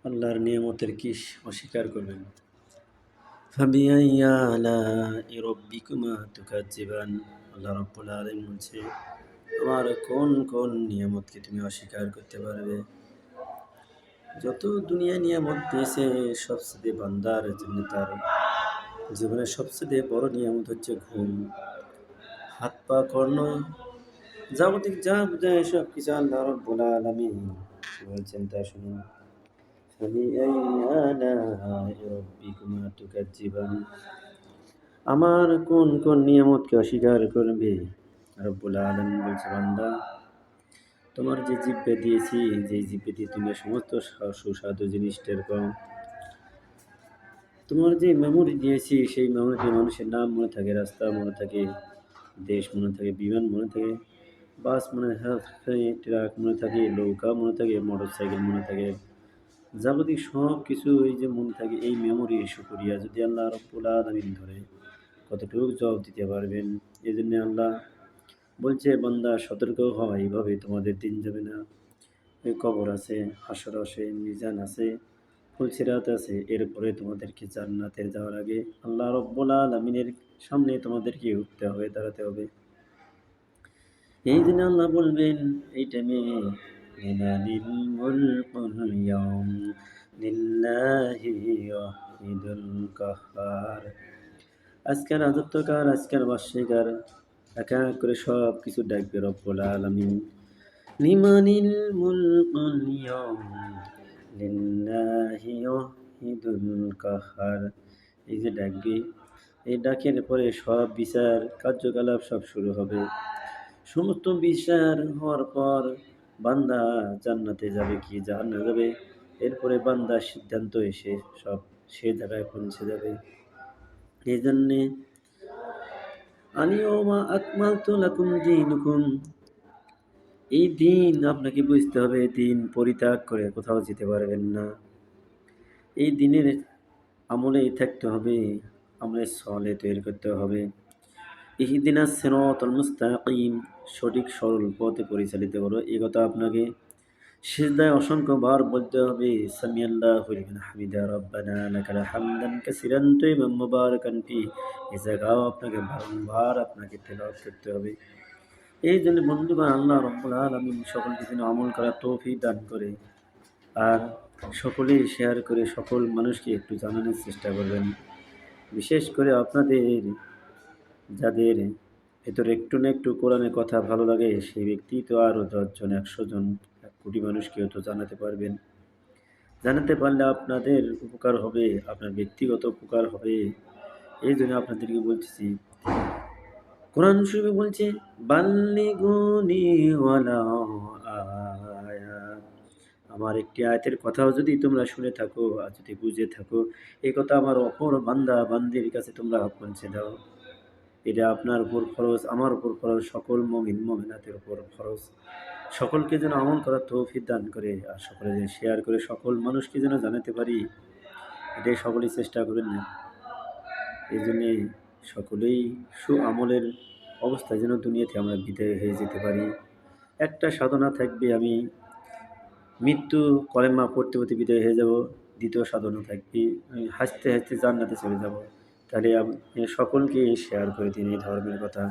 আল্লাহর নিয়ামতের কি অস্বীকার করবেন? ফাবিআইয়ি আলাই রাব্বিকুমা তুকাজ্জিবান। আল্লাহ রাব্বুল আলামিন বলছে, আমার কোন কোন নিয়ামতকে তুমি অস্বীকার করতে পারবে? যত দুনিয়া নিয়ামত দিয়েছে সবচেয়ে বান্দার জন্য তার জীবনের সবচেয়ে বড় নিয়ামত হচ্ছে ঘুম, হাত পা কর্ণ, যাবতীয় যা বুঝায় সব কিছু আল্লাহ রাব্বুল আলামিন বলছেন তা শুনুন। ফাবিআইয়ি আলাই রাব্বিকুমা তুকাজ্জিবান। আমার কোন কোন নিয়ামতকে অস্বীকার করবে? রব্বুল আলামিন বলছে, বান্দা, তোমার যে জিহ্বা দিয়েছি, যে জিহ্বা দিয়ে তুমি সমস্ত সুস্বাদু জিনিস টের পাও। তোমার যে মেমোরি দিয়েছি, সেই মেমোরিতে মানুষের নাম মনে থাকে, রাস্তা মনে থাকে, দেশ মনে থাকে, বিমান মনে থাকে, বাস মনে থাকে, ট্রাক মনে থাকে, নৌকা মনে থাকে, মোটরসাইকেল মনে থাকে, যাবতীয় সব কিছু এই যে মনে থাকে, এই মেমোরি শুকরিয়া যদি আল্লাহ রব্বুল আলামিন ধরে কতটুকু জবাব দিতে পারবেন? এই জন্য আল্লাহ বলছে, বান্দা সতর্ক হও, এইভাবে তোমাদের দিন যাবে না। ওই কবর আছে, হাসর আছে, মিজান আছে, ফুলসিরাত আছে, এরপরে তোমাদেরকে জান্নাতে যাওয়ার আগে আল্লাহ রব্বুল আলামিনের সামনে তোমাদেরকে উঠতে হবে, দাঁড়াতে হবে। এই দিনে আল্লাহ বলবেন, এই টাইমে, লিমানিল মুলকুল ইয়াউম লিল্লাহি ওয়াহিদুল কাহ্হার। আজকের রাজত্ব কার, আজকের বাদশাহী কার? এক এক করে সব কিছু ডাকবে রব্বুল আলামিন। লিমানিল মুলকুল ইয়াউম লিল্লাহি ওয়াহিদুল কাহ্হার। এই যে ডাকবে, এই ডাকের পরে সব বিচার কার্যকলাপ সব শুরু হবে। সমস্ত বিচার হওয়ার পর বান্দা জান্নাতে যাবে কি জাহান্নামে যাবে, এরপরে বান্দার সিদ্ধান্ত এসে সব সে জায়গায় পৌঁছে যাবে। এই জন্যে আলিয়াউমা আকমালতু লাকুম দীনুকুম, এই দিন আপনাকে বুঝতে হবে, দিন পরিত্যাগ করে কোথাও যেতে পারবেন না। এই দিনের আমলেই থাকতে হবে, আমলের সলে তৈরি করতে হবে। ইহদিনাস সিরাতাল মুস্তাকিম, সঠিক সরল পথে পরিচালিত করো, এই কথা আপনাকে সিজদায় অসংখ্যবার বলতে হবে। সামিআল্লাহু লিমান হামিদা, রব্বানা লাকাল হামদান কাসিরান তাইয়িবান মুবারাকান ফি, এই জায়গাও আপনাকে বারংবার আপনাকে তেলাওয়াত করতে হবে। এই জন্য বন্ধুগণ, আল্লাহ রাব্বুল আলামিন সকলকে যেন আমল করার তৌফিক দান করে। আর সকলেই শেয়ার করে সকল মানুষকে একটু জানানোর চেষ্টা করবেন। বিশেষ করে আপনাদের যাদের ভেতরে একটু না একটু কোরআনের কথা ভালো লাগে, সেই ব্যক্তি তো আরও ১০ জন, ১০০ জন, ১ কোটি মানুষকেও তো জানাতে পারবেন। জানাতে পারলে আপনাদের উপকার হবে, আপনার ব্যক্তিগত উপকার হবে। এই জন্য আপনাদেরকে বলতেছি, কোরআন শরীফে বলছে, বাল্লিগুনি ওয়ালাউ আয়া। আমার একটি আয়াতের কথাও যদি তোমরা শুনে থাকো আর যদি বুঝে থাকো, এই কথা আমার অপর বান্দা বান্দির কাছে তোমরা পৌঁছে দাও। এটা আপনার উপর ফরজ, আমার উপর ফরজ, সকল মুমিন মুমিনাতের উপর ফরজ। সকলকে যেন আমল করার তৌফিক দান করে, আর সকলে যেন শেয়ার করে সকল মানুষকে যেন জানাতে পারি, এটাই সকলেই চেষ্টা করেন না। এই জন্যে সকলেই আমলের অবস্থায় যেন দুনিয়াতে আমরা বিদায় হয়ে যেতে পারি। একটা সাধনা থাকবে, আমি মৃত্যু কলেমা পড়তে পড়তে বিদায় হয়ে যাব। দ্বিতীয় সাধনা থাকবে, আমি হাসতে হাসতে জান্নাতে চলে যাব। তাহলে সকলকে শেয়ার করে দিন এই ধর্মের কথা।